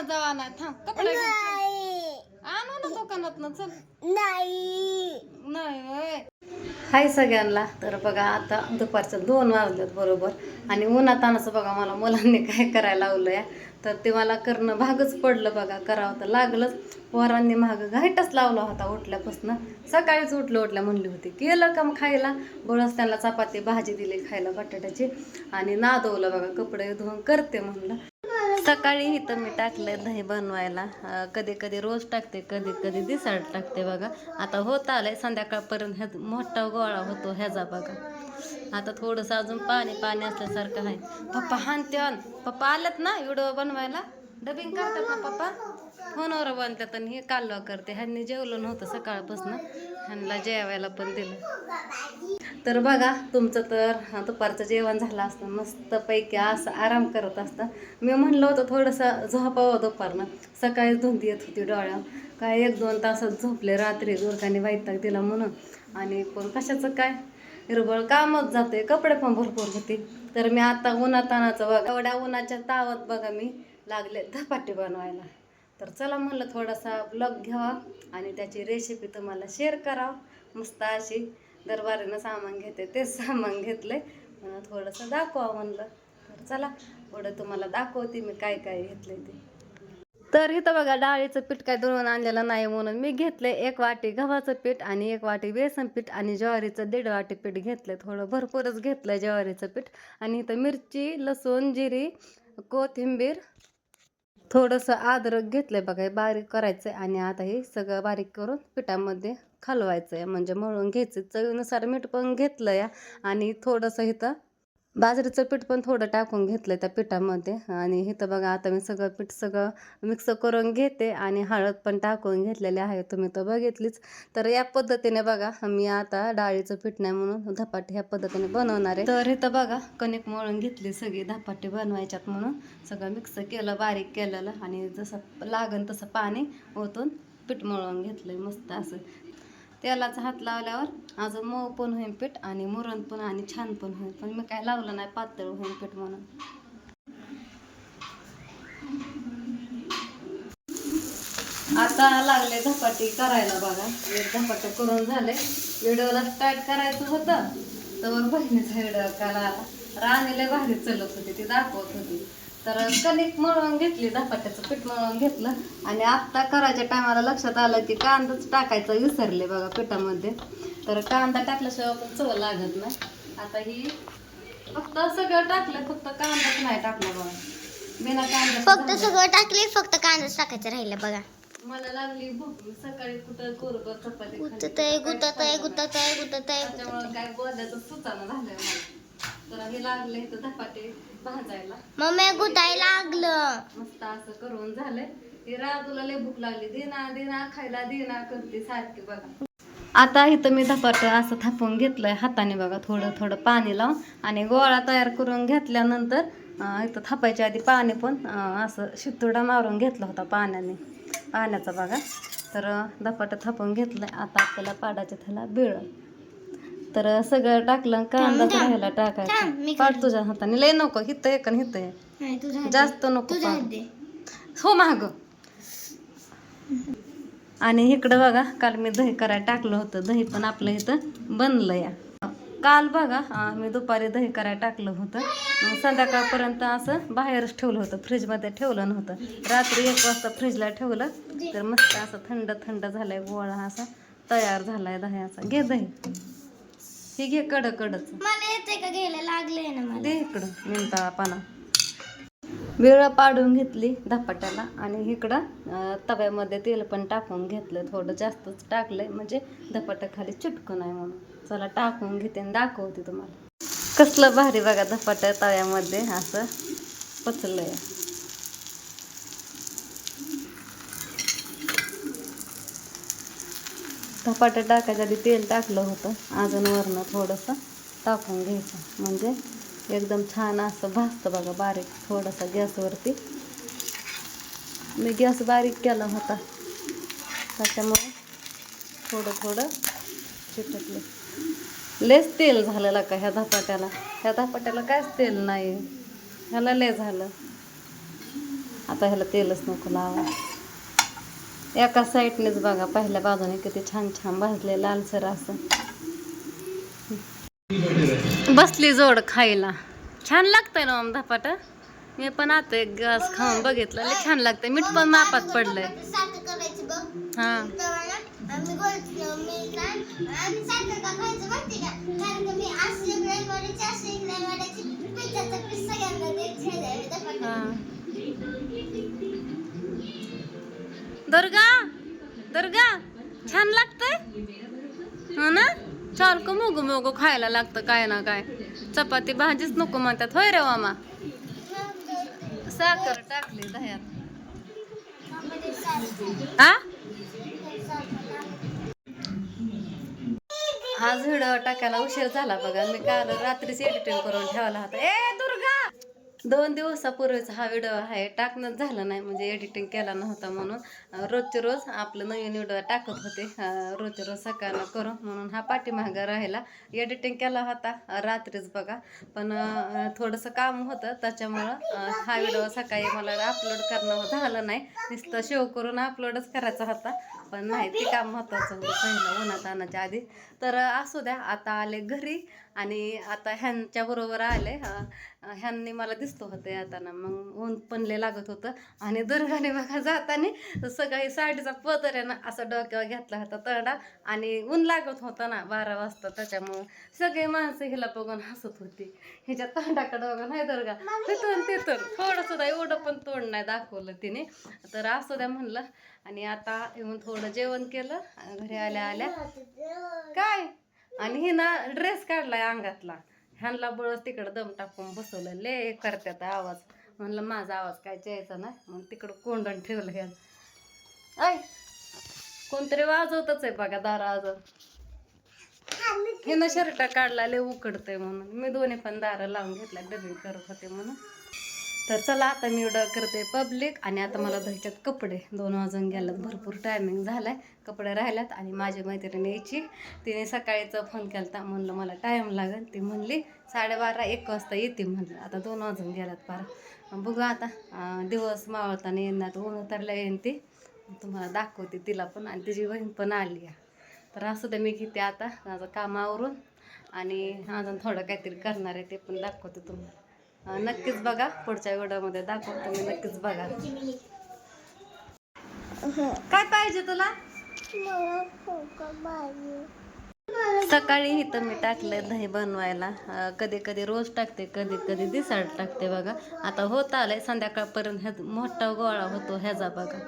दुकानात जावा ना थांब कपडे आणू ना दुकानात चल नाही हाय सगळ्यांना तर बघा आता दुपारचं 2 वाजलेत बरोबर आणि उन्हातानाचं बघा मला मुलांनी काय करायला लावलंय तर ते मला करणं भागच पडलं बघा करावं तर लागलंच पोरांनी महाग घाईटच लावला होता उठल्यापासून सकाळीच उठल्या म्हणली होती केलं का मग खायला बळच त्यांना चपाती भाजी दिली खायला बटाट्याची आणि नादवलं बघा कपडे धुवून करते म्हणलं सकाळी इथं मी टाकलं दही बनवायला कधी कधी रोज टाकते कधी कधी दिसाड टाकते बघा आता होत आलंय संध्याकाळपर्यंत ह्या मोठा गोळा होतो ह्याचा बघा आता थोडंसं अजून पाणी पाणी असल्यासारखं आहे पप्पा हानत्यान पप्पा आलेत ना व्हिडिओ बनवायला डबिंग करतात ना पप्पा फोनवर बनतात आणि हे कालवा करते ह्यांनी जेवलं नव्हतं सकाळपासून ह्यांना जेवायला पण दिलं तर बघा तुमचं तर दुपारचं जेवण झालं असतं मस्तपैकी असं आराम करत असतं मी म्हणलं होतं थोडंसं झोपावं दुपारनं सकाळीच धुंदी येत होती डोळ्या काय 1-2 तासच झोपले रात्री गुरकाने वैताग दिला म्हणून आणि पण कशाचं काय हिरबळ कामच जाते कपडे पण भरपूर होते तर मी आता उन्हातानाचं बघा एवढ्या उन्हाच्या तावत बघा मी लागले धपाटे बनवायला तर चला म्हणलं थोडासा ब्लॉग घ्यावा आणि त्याची रेसिपी तुम्हाला शेअर करावं मस्त अशी दरबारीनं सामान घेते तेच सामान घेतलंय म्हणून थोडंसं दाखवा म्हणलं तर चला थोडं तुम्हाला दाखवते मी काय काय घेतलंय ते तर इथं बघा डाळीचं पीठ काय दळून आणलेलं नाही म्हणून मी घेतलंय 1 वाटी गव्हाचं पीठ आणि 1 वाटी बेसन पीठ आणि ज्वारीचं 1.5 वाटी पीठ घेतलंय थोडं भरपूरच घेतलंय ज्वारीचं पीठ आणि इथं मिरची लसूण जिरी कोथिंबीर थोडंसं अद्रक घेतलंय बघा बारीक करायचं आणि आता हे सगळं बारीक करून पिठामध्ये खालवायचं आहे म्हणजे मळून घ्यायचं चवीनुसार मीठ पण घेतलं या आणि थोडंसं इथं बाजरीचं पीठ पण थोडं टाकून घेतलं त्या पिठामध्ये आणि इथं बघा आता मी सगळं पीठ सगळं मिक्स करून घेते आणि हळद पण टाकून घेतलेले आहे तुम्ही तर बघितलीच तर या पद्धतीने बघा मी आता डाळीचं पीठ नाही म्हणून धपाटे ह्या पद्धतीने बनवणार आहे तर इथं बघा कणिक मळून घेतली सगळी धपाटे बनवायच्यात म्हणून सगळं मिक्स केलं बारीक केलेलं आणि जसं लागन तसं पाणी ओतून पीठ मळून घेतलंय मस्त असं तेलाचा हात लावल्यावर अजून मऊ पण होईल पीठ आणि मुरण पण आणि छान पण होईल पण मी काय लावलं नाही पातळ होईल पीठ म्हणून आता लागले धपाटे करायला बघा एक धपाटे करून झाले व्हिडिओला स्टार्ट करायचं होतं तर बहिणीचा व्हिडिओ काला राणीला भारी चलत होती ती दाखवत होती तर कणिक मळून घेतली धपाट्याचं पीठ मळून घेतलं आणि आत्ता करायच्या टायमाला लक्षात आलं की कांदाच टाकायचं विसरले बघा पिठामध्ये तर कांदा टाकल्याशिवाय पण चव लागत नाही आता ही फक्त सगळं टाकलं फक्त कांदाच नाही टाकला बघा बिना कांदा फक्त सगळं टाकले फक्त कांदाच टाकायचं राहिलं बघा मला लागली भूक सकाळी कुठं कोरभर चपाती गुतत आहे त्याच्यामुळे काय बोलायचं सुचाना झालंय मला तर हे लागले तर धपाटे भाजायला मम्मी गुताय लागलं मस्त असं करून झालंय हे राजूला लय भूक लागली देना खायला देना करते सारखी बघा आता इथं मी धपाटं असं थापून घेतलंय हाताने बघा थोडं थोडं पाणी लावून आणि गोळा तयार करून घेतल्यानंतर इथं थापायच्या आधी पाणी पण असं शितोडा मारून घेतला होता पाण्याचा बघा तर धपाटं थापून घेतलंय आता आपल्याला पाडायचं त्याला बिळ तर सगळं टाकलं कांदा राहायला टाकायचं पाड तुझ्या हाताने लय नको हित एक आणि हित आहे जास्त नको हो माग आणि इकडं बघा काल मी दही करायला टाकलं होतं दही पण आपलं इथं बनलं या काल बघा मी दुपारी दही करायला टाकलं होतं संध्याकाळपर्यंत असं बाहेरच ठेवलं होतं फ्रीजमध्ये ठेवलं नव्हतं रात्री 1 वाजता फ्रीजला ठेवलं तर मस्त असं थंड थंड झालंय गोळा असा तयार झालाय दह्याचा घे दही हे घे कडच मला येते का घ्यायला लागले ना मला दे इकडं मिनता पाना वेळ पाडून घेतली धपाट्याला आणि इकडं तव्यामध्ये तेल पण टाकून घेतलं थोडं जास्तच टाकलंय म्हणजे धपाटा खाली चिटकू नाही म्हणून चला टाकून घेते आणि दाखवते तुम्हाला कसलं भारी बघा धपाटा तव्यामध्ये असं पचलंय धपाटा टाकायच्या आधी तेल टाकलं होतं अजून वरनं थोडंसं टाकून घ्यायचं म्हणजे एकदम छान असं भाजतं बघा बारीक थोडासा गॅसवरती मी गॅस बारीक केला होता त्याच्यामुळे थोडं चिटकलं लेच तेल झालेलं का ह्या धपाट्याला कायच तेल नाही ह्याला लय झालं आता ह्याला तेलच नको लावा. एका साईडनेच बघा पहिल्या बाजूने किती छान छान भाजले लालसर असं. बसली जोड खायला. छान लागतंय ना धपाट. मी पण आता एक घास खाऊन बघितलं, लय छान लागतंय. मीठ पण मापात पडलंय. हा दुर्गा दुर्गा छान लागतंय हो ना. सारखं मोगू मोगू खायला लागतं काय ना काय. चपाती भाजीच नको म्हणतात होय रे मामा. साखर टाकली दह्यात. आ आज व्हिडिओ टाकायला उशीर झाला बघा. मी काल रात्रीच एडिटिंग करून ठेवला होता. ए दुर्गा 2 दिवसापूर्वीचा हा व्हिडिओ आहे. टाकणंच झालं नाही म्हणजे एडिटिंग केला नव्हता म्हणून. रोजचे रोज आपलं नवीन व्हिडिओ टाकत होते. रोजचे रोज सकाळला करू म्हणून हा पाठीमागं राहिला. एडिटिंग केला होता रात्रीच बघा. पण थोडंसं काम होतं त्याच्यामुळं हा व्हिडिओ सकाळी मला अपलोड करणं झालं नाही. नुसतं शेव करून अपलोडच करायचा होता. पण नाही ते काम महत्त्वाचं होतं पहिलं उन्हात आणायच्या आधी. तर असू द्या आता आले घरी आणि आता ह्यांच्या बरोबर आले. ह्यांनी मला दिसतो होतं येताना. मग ऊन पण लय लागत होतं आणि दुर्गाने बघा जाताना सकाळी साडीचा पदऱ्यानं असं डोक्यावर घेतला होता तडा आणि ऊन लागत होतं ना 12 वाजता. त्याच्यामुळं सगळी माणसं हिला बघून हसत होती. ह्याच्या तोंडाकडं बघा नाही दुर्गा तिथून थोडं सुद्धा एवढं पण तोंड नाही दाखवलं तिने. तर असू द्या म्हणलं आणि आता येऊन थोडं जेवण केलं. घरी आल्या आल्या काय आणि ही ना ड्रेस काढलाय अंगातला. ह्यांना बळच तिकडं दम टाकून बसवलं. ले करत्यात आवाज. म्हणलं माझा आवाज काय यायचा नाही मग तिकडं कोंडण ठेवलं ह्या. ऐ कोणतरी वाजवतच आहे बघा दारा अजून. हिनं शर्ट काढला लय उकडतंय म्हणून मी दोन्ही पण दारं लावून घेतला. डबिंग करत होते म्हणून. तर चला आता मी व्हिडिओ करते पब्लिक आणि आता मला धुवायच्यात कपडे. 2 वाजून गेल्यात. भरपूर टायमिंग झालाय. कपडे राहिल्यात आणि माझी मैत्रीण यायची. तिने सकाळीच फोन केला म्हणलं मला टाईम लागेल. ती म्हणली 12:30-1 वाजता येते म्हणलं. आता 2 वाजून गेल्यात पार. बघू आता दिवस मावळताना येणार ऊन उतरल्या येईन ती. तुम्हाला दाखवते तिला पण आणि तिची बहीण पण आली आहे. तर असं तर मी घेते आता माझं काम आवरून आणि अजून थोडं काहीतरी करणार आहे ते पण दाखवते तुम्हाला. नक्कीच बघा पुढच्या व्हिडिओमध्ये दाखवतो मी. नक्कीच बघा. काय पाहिजे तुला. सकाळी इथं मी टाकलं दही बनवायला. कधी कधी रोज टाकते कधी कधी दिसाड टाकते बघा. आता होत आलंय संध्याकाळपर्यंत ह्या मोठा गोळा होतो ह्याचा बघा.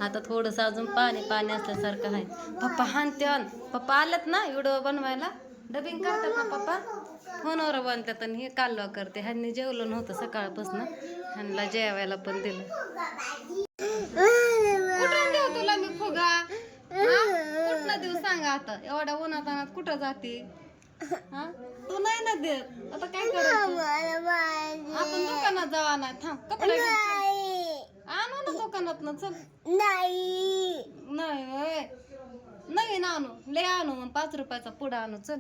आता थोडंसं अजून पाणी पाणी असल्यासारखं आहे. पप्पा हानत्यान. पप्पा आलेत ना व्हिडिओ बनवायला. डबिंग करतात ना पप्पा. फोनवर बनतात आणि हे कालवा करते. ह्यांनी जेवलं नव्हतं सकाळपासून. ह्यांना जेवायला पण दिलं. कुठं देऊ तुला मी फुगा. कुठं देऊ सांगा आता. एवढ्या उन्हात अनात कुठं जाते. हा तू नाही ना देत. आता काय करायचं. आपण दुकानात जावा ना. थांब कपडे आणू ना दुकानात ना. चल नाही नवीन आणू लय आणू 5 रुपयाचा पुडा आणू चल.